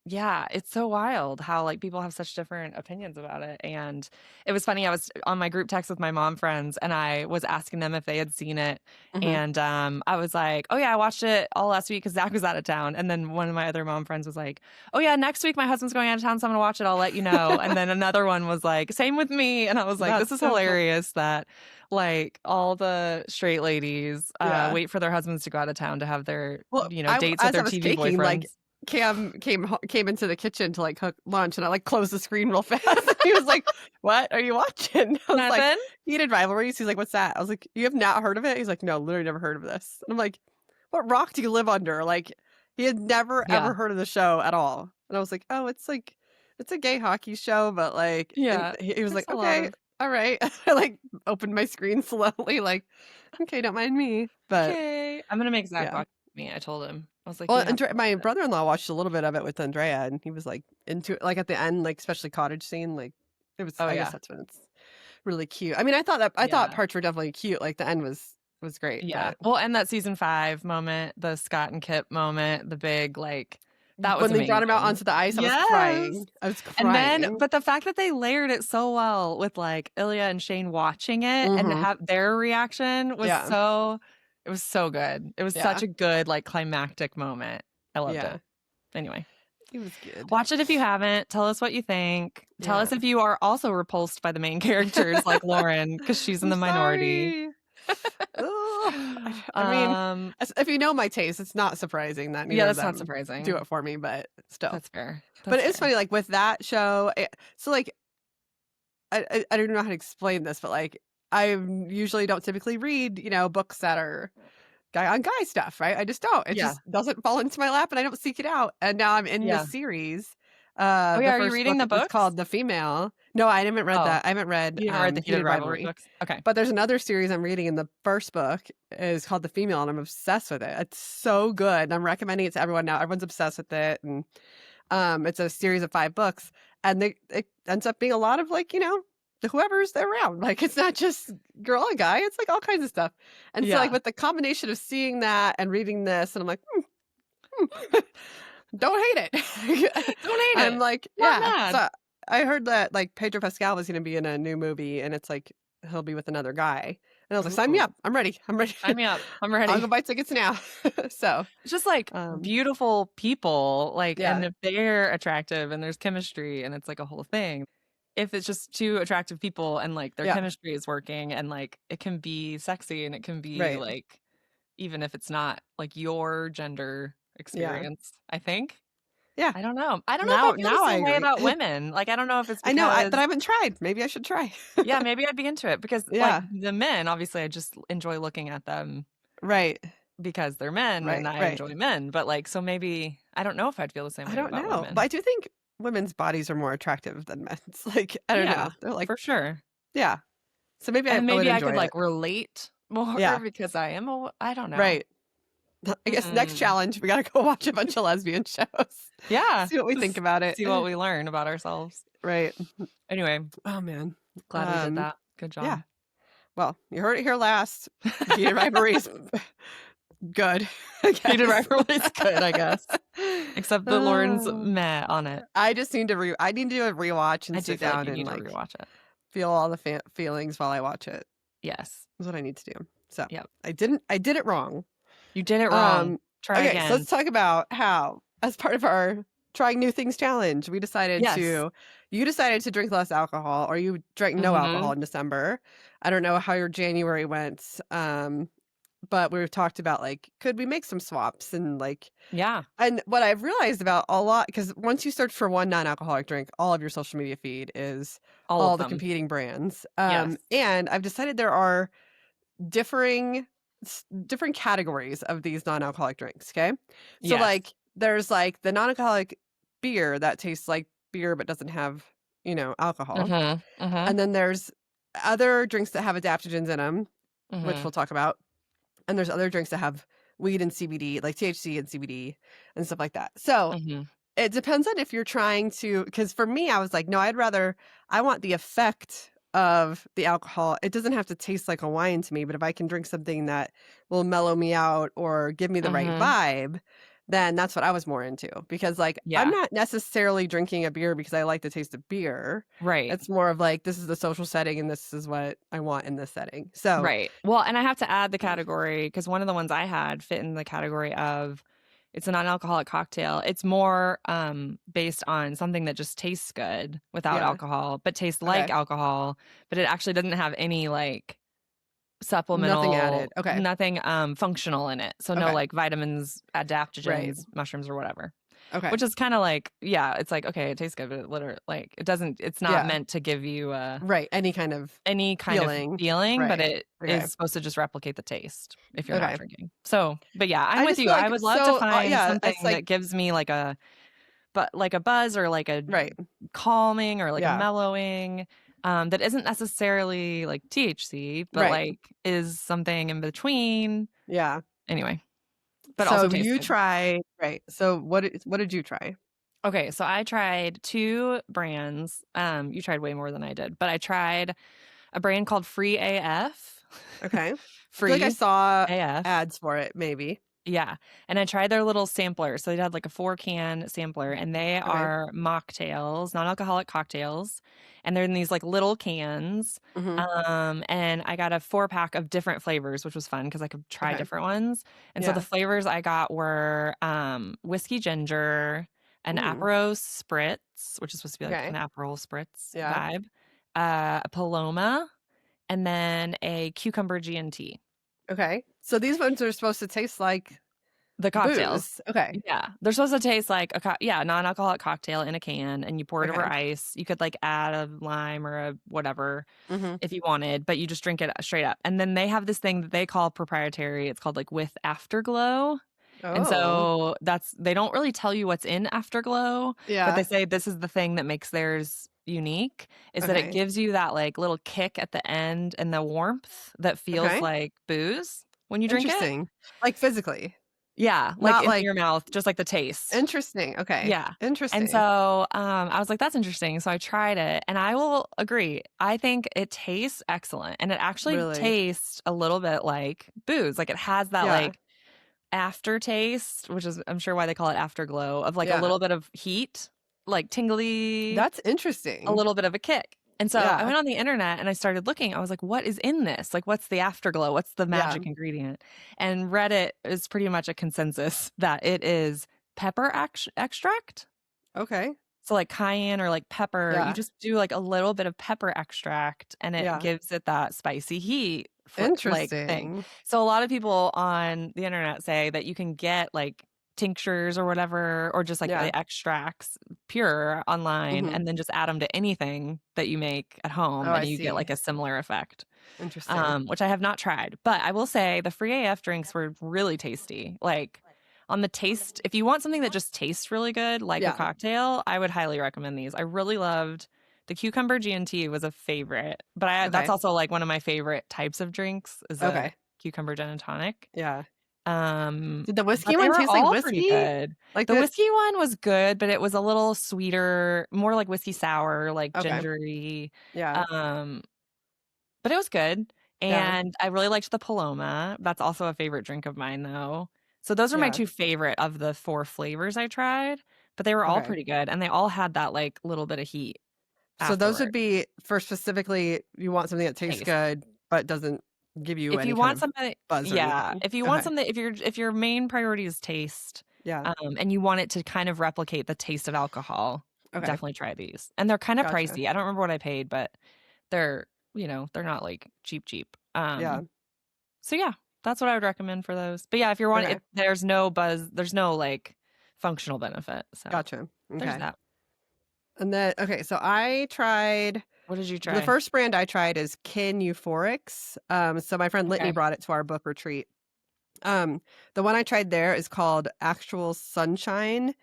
Yeah, it's so wild how like people have such different opinions about it. And it was funny. I was on my group text with my mom friends and I was asking them if they had seen it. And I was like, oh yeah, I watched it all last week because Zach was out of town. And then one of my other mom friends was like, oh yeah, next week my husband's going out of town, so I'm gonna watch it. I'll let you know. And then another one was like, same with me. And I was like, this is so hilarious that like all the straight ladies wait for their husbands to go out of town to have their dates with their TV boyfriends. Like, Cam came into the kitchen to like cook lunch, and I like closed the screen real fast. He was like, "What are you watching?" I was like, "Heated Rivalries." He's like, "What's that?" I was like, "You have not heard of it?" He's like, "No, literally never heard of this." And I'm like, "What rock do you live under?" Like, he had never ever heard of the show at all. And I was like, "Oh, it's a gay hockey show," but like, he was like, "Okay, all right." I like opened my screen slowly, like, "Okay, don't mind me." But okay, I'm gonna make Zach watch me. I told him. I was like, well, my brother-in-law watched a little bit of it with Andrea, and he was like into it. Like at the end, like especially cottage scene, like it was. I guess that's when it's really cute. I mean, I thought parts were definitely cute. Like the end was great. Yeah. But... Well, and that season 5 moment, the Scott and Kip moment, the big like that was when they brought him out onto the ice. I was crying. And then, but the fact that they layered it so well with like Ilya and Shane watching it and have their reaction was so. It was so good. It was such a good, like, climactic moment. I loved it. Anyway. It was good. Watch it if you haven't. Tell us what you think. Tell us if you are also repulsed by the main characters like Lauren, because she's in the minority. I mean, if you know my taste, it's not surprising that neither that's of them not surprising. do it for me, but still. That's fair. But it's funny, like, with that show, so, like, I don't know how to explain this, but, like, I usually don't typically read, books that are guy on guy stuff, right? I just don't. It just doesn't fall into my lap, and I don't seek it out. And now I'm in this series. Are you reading the book? It's called The Female. No, I haven't read that. I haven't read the Heated Rivalry books. Okay. But there's another series I'm reading, and the first book is called The Female, and I'm obsessed with it. It's so good. And I'm recommending it to everyone now. Everyone's obsessed with it. And it's a series of 5 books. And it ends up being a lot of, like, whoever's around. Like, it's not just girl and guy, it's like all kinds of stuff. And so like with the combination of seeing that and reading this, and I'm like, don't hate it. Don't hate it. I'm like, so I heard that like Pedro Pascal was going to be in a new movie, and it's like he'll be with another guy. And I was like, sign me up. I'm ready. Sign me up. I'm ready. I'll go buy tickets now. So it's just like beautiful people, like, and if they're attractive and there's chemistry and it's like a whole thing. If it's just 2 attractive people and like their chemistry is working, and like it can be sexy, and it can be like, even if it's not like your gender experience, I think. Yeah. I don't know. I don't know if I feel the same way about women. Like, I don't know if it's because... I know, but I haven't tried. Maybe I should try. Yeah, maybe I'd be into it because like the men, obviously I just enjoy looking at them. Right. Because they're men and I enjoy men. But like, so maybe, I don't know if I'd feel the same way about women. But I do think women's bodies are more attractive than men's. Like, I don't know. They're like, for sure. Yeah. So maybe I could like relate more because I am I don't know. Right. I guess next challenge, we got to go watch a bunch of lesbian shows. Yeah. See what we think about it. See what we learn about ourselves. Right. Anyway. Oh, man. Glad we did that. Good job. Yeah. Well, you heard it here last. Heated Rivalry's good. Heated Rivalry's good, I guess. Except that Lauren's Oh, meh on it. I just need to I need to do a rewatch I and do sit feel like down you and need to like rewatch it. feel all the feelings while I watch it. Yes. Is what I need to do. So Yep. I did it wrong. You did it wrong. Um, Try okay, so again. let's talk about how, as part of our trying new things challenge, Yes. you decided to drink less alcohol, or you drank no alcohol Mhm. in December. I don't know how your January went, but we've talked about like, could we make some swaps and like, Yeah. and what I've realized about a lot, because once you search for one non-alcoholic drink, all of your social media feed is All of all the them. competing brands. Yes. And I've decided there are differing different categories of these non-alcoholic drinks, okay? So Yes. like there's like the non-alcoholic beer that tastes like beer but doesn't have, alcohol. Mhm. Mhm. And then there's other drinks that have adaptogens in them, which Mhm. we'll talk about. And there's other drinks that have weed and CBD, like THC and CBD and stuff like that. So Mhm. it depends on if you're trying to, because for me, I was like, no, I want the effect of the alcohol. It doesn't have to taste like a wine to me, but if I can drink something that will mellow me out or give me the right Mhm. vibe, then that's what I was more into. Because like, I'm Yeah. not necessarily drinking a beer because I like the taste of beer. Right. It's more of like, this is the social setting and this is what I want in this setting. So, Right. Well, and I have to add the category because one of the ones I had fit in the category of it's a non-alcoholic cocktail. It's more based on something that just tastes good without yeah. alcohol, but tastes like Okay. alcohol, but it actually doesn't have any like Nothing added. supplemental, Okay. nothing functional in it. So no Okay. like vitamins, Right. adaptogens, mushrooms or whatever. Okay. Which is kind of like, yeah, it's like, okay, it tastes good, but it literally like it doesn't, it's not Yeah. meant to give you Right. Any kind of any kind of feeling. feeling, but Right. it Okay. is supposed to just replicate the taste if you're not Okay. drinking. So, but yeah, I'm I with just you. feel I like would love to find yeah, it's something like that gives me like a but like a buzz or like a right. calming or like a Yeah. mellowing that isn't necessarily like THC, but Right. like is something in between. Yeah. Anyway, but also So tastes you good. try right. So what did you try? Okay, so I tried two brands. You tried way more than I did, but I tried a brand called Free AF. Okay. I feel like I Free saw AF. ads for it maybe. Yeah. And I tried their little sampler. So they had like a 4-can sampler and they Okay. are mocktails, non-alcoholic cocktails. And they're in these like little cans. Mhm. And I got a 4-pack of different flavors, which was fun because I could try Okay. different ones. And so the Yeah. flavors I got were whiskey ginger, an Mm. Aperol spritz, which is supposed to be like an Okay. Aperol spritz Yeah. vibe, a Paloma, and then a cucumber G&T. Okay. So these ones are supposed to taste like The cocktails. booze. Okay. Yeah. They're supposed to taste like a non-alcoholic cocktail in a can, and you pour it over Okay. ice. You could, like, add a lime or a whatever Mhm. if you wanted, but you just drink it straight up. And then they have this thing that they call proprietary. It's called, like, with afterglow. And Oh. so they don't really tell you what's in afterglow, but they Yeah. say this is the thing that makes theirs unique, is that it Okay. gives you that, like, little kick at the end and the warmth that feels Okay. like booze when you drink it. Interesting. Like physically. Yeah, like Not into like your mouth, just like the taste. interesting. Okay. Yeah. And Interesting. so, I was like, "That's interesting." So I tried it, and I will agree. I think it tastes excellent, and it actually Really. tastes a little bit like booze. Like, it has that, Yeah. like, aftertaste, which is I'm sure why they call it afterglow, of, like, a Yeah. little bit of heat, like, tingly, That's a interesting. little bit of a kick. And so I Yeah. went on the internet and I started looking. I was like, "What is in this? Like, what's the afterglow? What's the Yeah. magic ingredient?" And Reddit is pretty much a consensus that it is pepper extract. Okay. So like cayenne or like pepper, you Yeah. just do like a little bit of pepper extract and it Yeah. gives it that spicy heat like thing. Interesting. So a lot of people on the internet say that you can get like tinctures or whatever, or just like Yeah. the extracts pure online Mhm. and then just add them to anything that you make at home Oh, and I you get see. like a similar effect. Interesting. Which I have not tried, but I will say the free AF drinks were really tasty. Like on the taste, if you want something that just tastes really good, like a Yeah. cocktail, I would highly recommend these. I really loved the cucumber G&T was a favorite, but that's Okay. also like one of my favorite types of drinks is a Okay. cucumber gin and tonic. Yeah. Um, Did the whiskey but they one were taste like all pretty whiskey? good. Like The the whiskey one was good, but it was a little sweeter, more like whiskey sour, like okay. gingery. Yeah. Um, but it was good. Yeah. And I really liked the Paloma. That's also a favorite drink of mine, though. So those are my Yeah. 2 favorite of the 4 flavors I tried, but they were all Okay. pretty good, and they all had that, like, little bit of heat So those would afterward. be for specifically you want something that tastes Taste. good but doesn't give you If any you kind want of something buzz or yeah, anything. if you want Okay. something if your main priority is taste, Yeah. and you want it to kind of replicate the taste of alcohol, Okay. definitely try these. And they're kinda Gotcha. pricey. I don't remember what I paid, but they're, they're not, like, cheap, cheap. Yeah. So yeah, that's what I would recommend for those. But yeah, if you're wanting Okay. if there's no buzz, there's no, like, functional benefit, so Gotcha. there's Okay. that. And then okay, so I tried What did you the try? first brand I tried is Kin Euphorics. So my friend Litany Okay. brought it to our book retreat. Um, the one I tried there is called Actual Sunshine.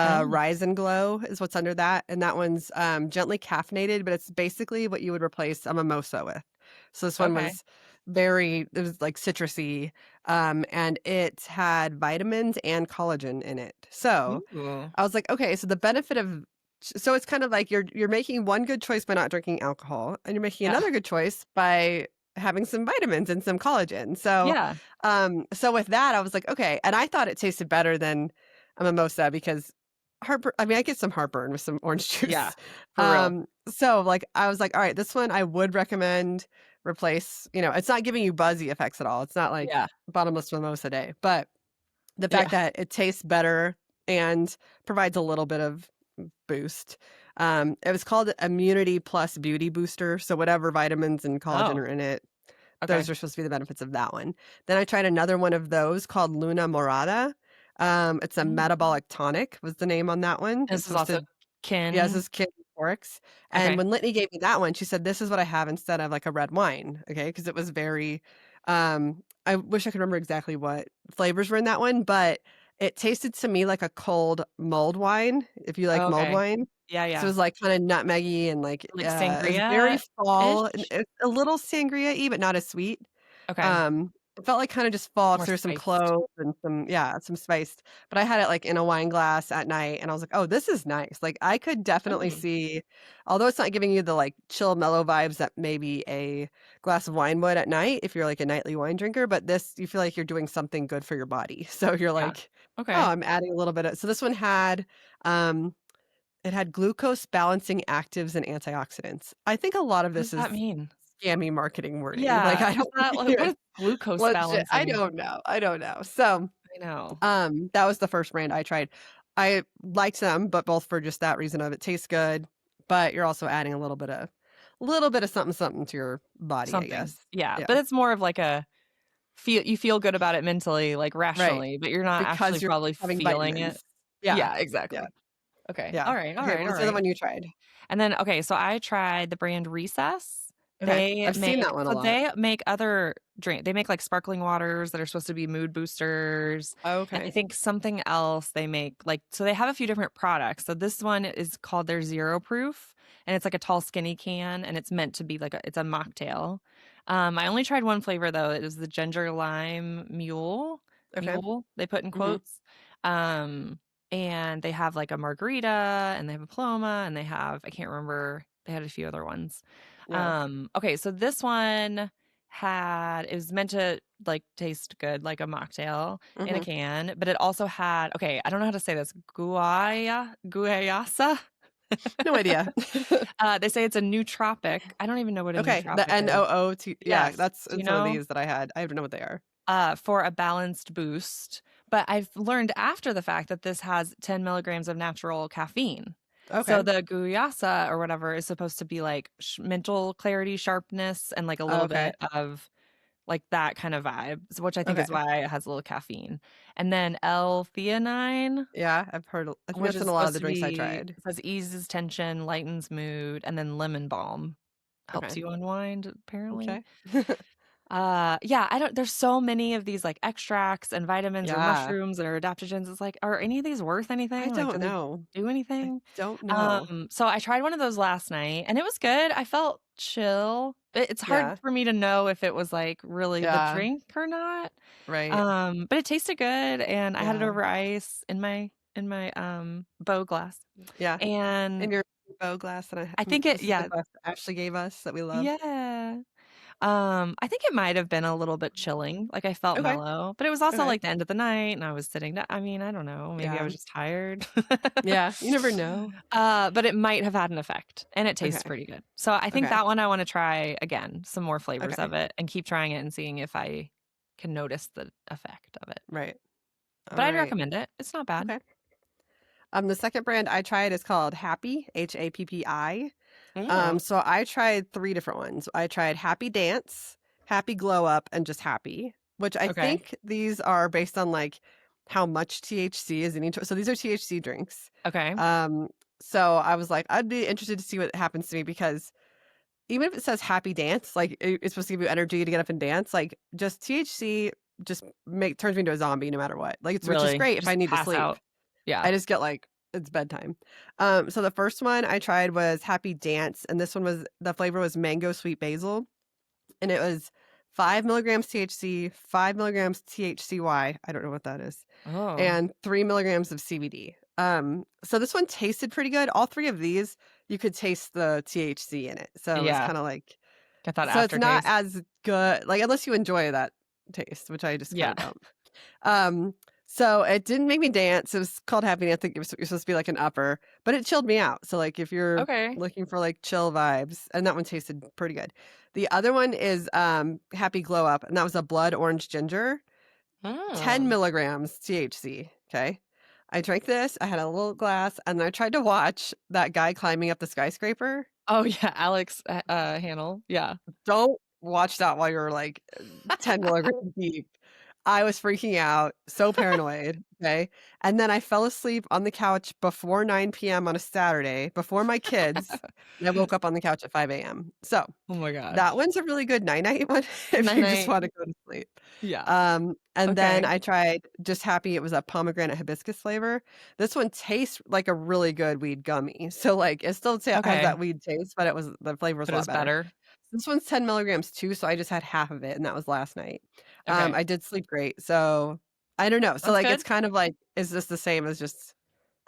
Oh, Rise and Glow is what's under that, and that one's gently caffeinated, but it's basically what you would replace a mimosa with. So this one okay. was it was like citrusy, and it had vitamins and collagen in it. So Ooh. I was like, okay, so the benefit of so it's kind of like you're making one good choice by not drinking alcohol, and you're making Yeah. another good choice by having some vitamins and some collagen. So, Yeah. so with that, I was like, okay, and I thought it tasted better than a mimosa because heartburn. I mean, I get some heartburn with some orange Yeah. juice. For real. So like I was like, all right, this one I would recommend replace. It's not giving you buzzy effects at all. It's not like Yeah. bottomless mimosa day, but the fact Yeah. that it tastes better and provides a little bit of boost. It was called Immunity Plus Beauty Booster. So whatever vitamins and collagen Oh, are in it, okay. those are supposed to be the benefits of that one. Then I tried another one of those called Luna Morada. It's a Mm. metabolic tonic was the name on that one. It's This is supposed also to yeah, this kin. is Kid Works. And Okay. when Litany gave me that one, she said, "This is what I have instead of like a red wine." Okay, because it was very. I wish I could remember exactly what flavors were in that one, but it tasted to me like a cold mulled wine. If you like Oh, mulled okay. wine, Yeah, so it yeah. was like kind of nutmeggy and like Like it's very fall and sangria-ish? it's a little sangria-y, but not as sweet. Okay. It felt like kinda just fall More 'cause there's some spiced. cloves and some spiced, but I had it, like, in a wine glass at night, and I was like, "Oh, this is nice." Like, I could definitely Mm. see although it's not giving you the, like, chill, mellow vibes that maybe a glass of wine would at night if you're, like, a nightly wine drinker, but this you feel like you're doing something good for your body. So you're Yeah. like, "Oh, Okay. I'm adding a little bit of" so this one had, um it had glucose balancing actives and antioxidants. I think a lot of What does this that is mean? scammy marketing wording. Like, Yeah. I Is don't that like what yeah. is glucose Legit, I balancing? don't know, I don't know. So, I know. that was the first brand I tried. I liked them, but both for just that reason of it tastes good, but you're also adding a little bit of something something to your body, I Something. guess. Yeah, Yeah, but it's more of like a you feel good about it mentally, like, right, rationally, but you're not actually because you're probably having feeling it. vitamins. Yeah, Yeah, yeah, exactly. Okay. yeah. Alright, Okay, alright, what was the other alright. one you tried? And then okay, so I tried the brand Recess. Okay, I've seen that one a lot. They make other they make, like, sparkling waters that are supposed to be mood boosters, and I Okay. think something else they make, like so they have a few different products. So this one is called their Zero Proof, and it's like a tall, skinny can, and it's meant to be like it's a mocktail. I only tried one flavor though. It was the ginger lime Okay. mule, they put in Mhm. quotes. Um, and they have like a margarita, and they have a Paloma, and they have I can't remember, they had a few other ones. Yeah. Okay, so this one it was meant to like taste good like a mocktail in a Mhm. can, but it also had okay, I don't know how to say this, guayasa. No idea. They say it's a nootropic. I don't even know what a Okay, the nootropic is. NOOT yeah, Yes. that's Do you some of know? these that I had. I don't know what they are. For a balanced boost. But I've learned after the fact that this has 10 milligrams of natural caffeine. So Okay. the guyasa or whatever is supposed to be like mental clarity, sharpness, and like a little Okay. bit of like that kind of vibe, which I think is Okay. why it has a little caffeine. And then L-theanine, Yeah, I think which that's in is a lot of supposed the to drinks I be tried. it says eases tension, lightens mood, and then lemon balm helps Okay. you unwind, apparently. Okay. Yeah, I don't there's so many of these, like, extracts and vitamins or Yeah. mushrooms or adaptogens, it's like, are any of these worth I anything? Like, do don't they know. do I anything? don't know. So I tried one of those last night, and it was good, I felt chill, but it's hard Yeah. for me to know if it was, like, really the Yeah. drink or not, Right. but it tasted good, and I had it Yeah. over ice in my, Bow glass, Yeah. and In your bow glass that I think it this is the yeah, glass that Ashley gave us that we love. yeah. I think it might have been a little bit chilling. Like I felt Okay. mellow, but it was also Okay. like the end of the night and I was sitting down. I mean, I don't know. Maybe I Yeah. was just tired. Yeah. You never know. But it might have had an effect and it tastes Okay. pretty good. So I think Okay. that one I want to try again, some more flavors Okay. of it and keep trying it and seeing if I can notice the effect of it. Right. All But I'd right. recommend it. It's not bad. Okay. The second brand I tried is called Happy, Happi. Oh, So I tried 3 different ones. I tried Happy Dance, Happy Glow Up, and just Happy, which I okay. think these are based on like how much THC is in each. So these are THC drinks. Okay. Um, so I was like, I'd be interested to see what happens to me because even if it says Happy Dance, like it's supposed to give you energy to get up and dance, like just THC just turns me into a zombie no matter what. Like which is Really? great if I Just need to pass sleep. out. Yeah. I just get like it's bedtime. So the first one I tried was Happy Dance, and this one was the flavor was mango sweet basil, and it was 5 milligrams THC, 5 milligrams THCY. I don't know what that is, Oh, and 3 milligrams of CBD. So this one tasted pretty good. All 3 of these, you could taste the THC in it. So it was yeah. kind of like, Get that so it's not aftertaste. as good, like unless you enjoy that taste, which I just kind Yeah. of don't. Um, so it didn't make me dance. It was called Happy Dance. I think you're supposed to be like an upper, but it chilled me out. So like if you're Okay. looking for like chill vibes, and that one tasted pretty good. The other one is Happy Glow Up, and that was a blood orange ginger, 10 Mm. milligrams THC. Okay. I drank this, I had a little glass, and then I tried to watch that guy climbing up the skyscraper. Oh, yeah, Alex, Hanel. Yeah. Don't watch that while you're like 10 milligrams deep. I was freaking out, so paranoid. Okay. And then I fell asleep on the couch before 9 p.m. on a Saturday, before my kids. And I woke up on the couch at 5 a.m. So Oh my that gosh. one's a really good night one if Night you just night. want to go to sleep. Yeah. And then Okay. I tried Just Happy. It was a pomegranate hibiscus flavor. This one tastes like a really good weed gummy. So like it still has Okay. that weed taste, but the flavor was But a it lot was better. better. This one's 10 milligrams too, so I just had half of it, and that was last night. Okay. I did sleep great, so I don't know. So That's like good. it's kind of like, is this the same as just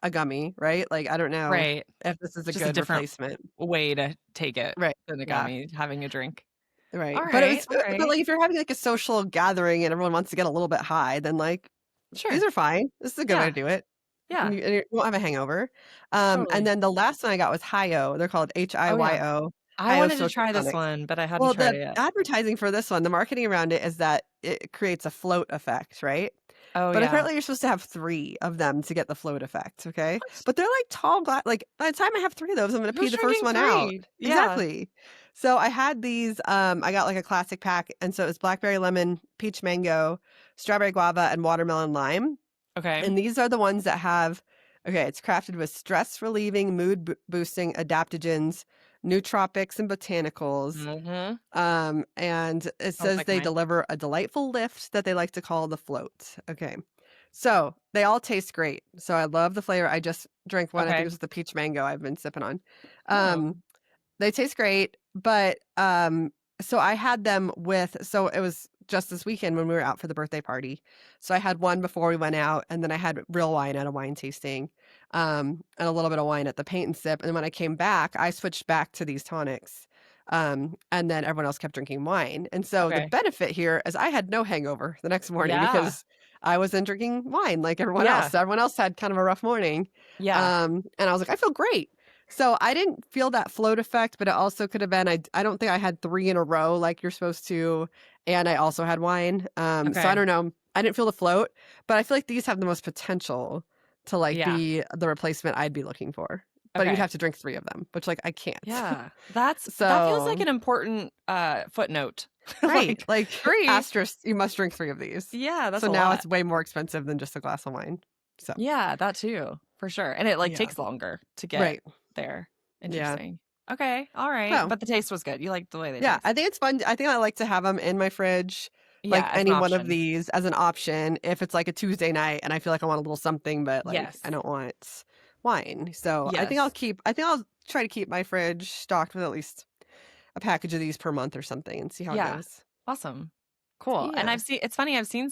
a gummy, right? Like I don't know Right. if this is a Just a good different replacement. way to take it Right. than a Yeah. gummy, having a drink. Right. All But it right. was All but right. like if you're having like a social gathering and everyone wants to get a little bit high, then like these Sure. are fine. This is a good way to Yeah. do it. Yeah. And you won't have a hangover. And Totally. then the last one I got was Hio. They're called Oh, yeah. HIYO, I Hio wanted to Social try this Tonics. one, but I hadn't Well, tried the it yet. advertising for this one, the marketing around it is that it creates a float effect, right? Oh, But yeah. apparently you're supposed to have 3 of them to get the float effect, okay? What? But they're like tall like by the time I have 3 of those, I'm gonna pee Who's the first drinking one out. 3? Yeah. Exactly. So I had these, I got like a classic pack, and so it was blackberry lemon, peach mango, strawberry guava, and watermelon lime. Okay. And these are the ones that have, okay, it's crafted with stress relieving, mood boosting adaptogens, nootropics, and botanicals. Mhm. And it Sounds says like they mine. deliver a delightful lift that they like to call the float. Okay. So they all taste great. So I love the flavor. I just drank one. I think it Okay. was the peach mango I've been sipping on. Oh. Um, they taste great, but so I had them with, so it was just this weekend when we were out for the birthday party. So I had one before we went out, and then I had real wine at a wine tasting, and a little bit of wine at the paint and sip. And when I came back, I switched back to these tonics. And then everyone else kept drinking wine. And so the Okay. benefit here is I had no hangover the next morning Yeah. because I wasn't drinking wine like everyone else. Yeah. So everyone else had kind of a rough morning. Yeah. And I was like, I feel great. So I didn't feel that float effect, but it also could have been, I don't think I had 3 in a row like you're supposed to. And I also had wine. So I Okay. don't know. I didn't feel the float, but I feel like these have the most potential to like Yeah. be the replacement I'd be looking for. But you'd Okay. have to drink 3 of them, which like I can't. Yeah. That feels like So an important footnote. right, like 3. asterisk, you must drink 3 of these. Yeah, that's So a now lot. it's way more expensive than just a glass of wine. So Yeah, that too, for sure. And it like yeah, takes longer to get right, there. yeah. Interesting. Okay. All right. So But the taste was good. You liked the way they yeah, taste. I think it's fun. I think I like to have them in my fridge, Yeah, like as an any one of option. these as an option if it's like a Tuesday night and I feel like I want a little something, but like Yes. I don't want wine. So Yes. I think I'll try to keep my fridge stocked with at least a package of these per month or something and see how it Yeah. goes. Awesome. Cool. And Yeah. it's funny, I've seen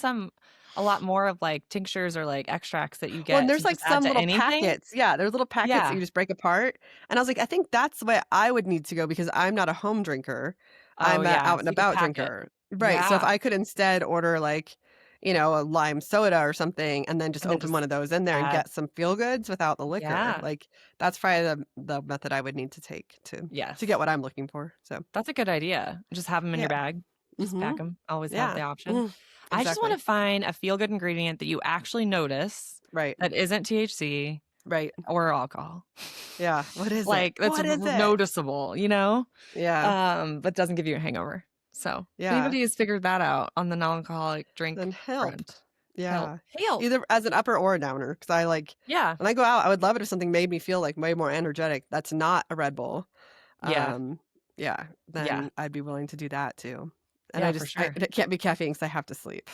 a lot more of like tinctures or like extracts that you Well, and get to there's like just add some to little anything. packets. Yeah, there's little packets that Yeah. you just break apart. And I was like, I think that's the way I would need to go because I'm not a home drinker. Oh, I'm a yeah. out So and you could about pack it. drinker. Right. So if Yeah. I could instead order like, a lime soda or something and then just And then open just one of those in there and add get some feel goods without the liquor, yeah. like that's probably the method I would need to take to get Yes. what I'm looking for. So, That's a good idea. Just have them in your yeah. bag. Just pack Mhm. them. Always have Yeah. the option. I just Exactly. wanna find a feel-good ingredient that you actually notice Right. that isn't THC Right. or alcohol. Yeah. What is it? Like, that's What is it? noticeable, Yeah. but doesn't give you a hangover. So, if Yeah. anybody has figured that out on the non-alcoholic drink Then help. front, help. Yeah. Help. Either as an upper or a downer, because I like Yeah. when I go out, I would love it if something made me feel like way more energetic. That's not a Red Bull. Yeah. Yeah, Yeah. then I'd be willing to do that too. And Yeah, for sure. it can't be caffeine because I have to sleep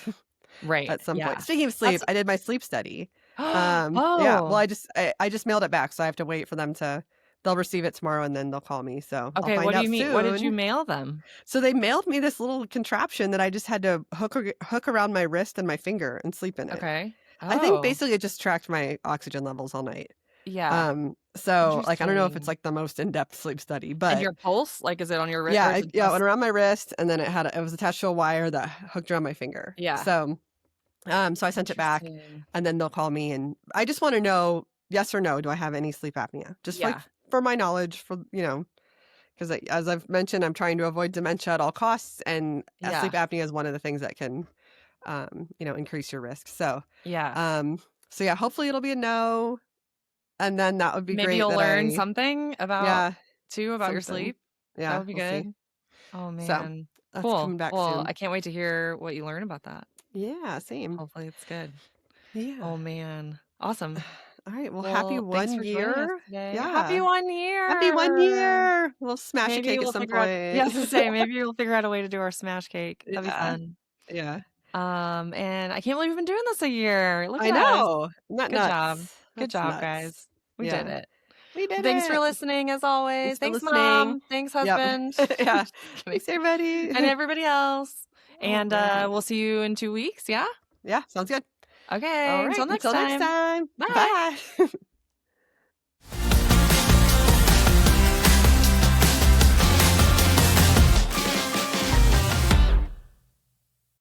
Right. at some point. Yeah. Speaking of sleep, That's I did my sleep study. Yeah, well, Oh, I just mailed it back, so I have to wait for them to. They'll receive it tomorrow and then they'll call me. So I'll okay, what find do out you mean? What did you soon. mail them? So they mailed me this little contraption that I just had to hook around my wrist and my finger and sleep in it. Okay. I think Oh, basically it just tracked my oxygen levels all night. yeah. So like I don't know if it's Interesting. like the most in-depth sleep study, And but your pulse? Like, is it on your wrist yeah, or is it yeah, it went just around my wrist and then it was attached to a wire that hooked around my finger. yeah. So I sent it back Interesting. and then they'll call me and I just want to know yes or no, do I have any sleep apnea? Just like Yeah. for my knowledge because as I've mentioned, I'm trying to avoid dementia at all costs and Yeah. sleep apnea is one of the things that can increase your risk. Yeah. So yeah, hopefully it'll be a no. And then that would be Maybe great you'll that learn something about yeah, about your something. sleep. That Yeah, would be we'll see. good. Oh So man. that's Cool. coming back Well, soon. I can't wait to hear what you learn about that. Yeah, same. Hopefully it's good. Yeah. Oh man. Awesome. All right. Well, happy Well, thanks 1 for joining us year. today. Happy Yeah. 1 Happy 1 year. year. We'll smash a Maybe cake at we'll some figure out point. yes to say, maybe we'll figure out a way to do our smash cake. That'd be Yeah. fun. Yeah. And I can't believe we've been doing this a year. Look I at us. know. Not Good job. nuts. Good That's job, nuts. guys. We did Yeah. it. We did Thanks for it. listening as always. Thanks for Thanks, listening. Mom. Thanks, Yep. husband. Yeah. Just kidding. Thanks, everybody. And everybody else. Oh, And man. we'll see you in 2 weeks. Yeah? Yeah, sounds good. Okay. All right. Until next Until next time. time. Bye. Bye.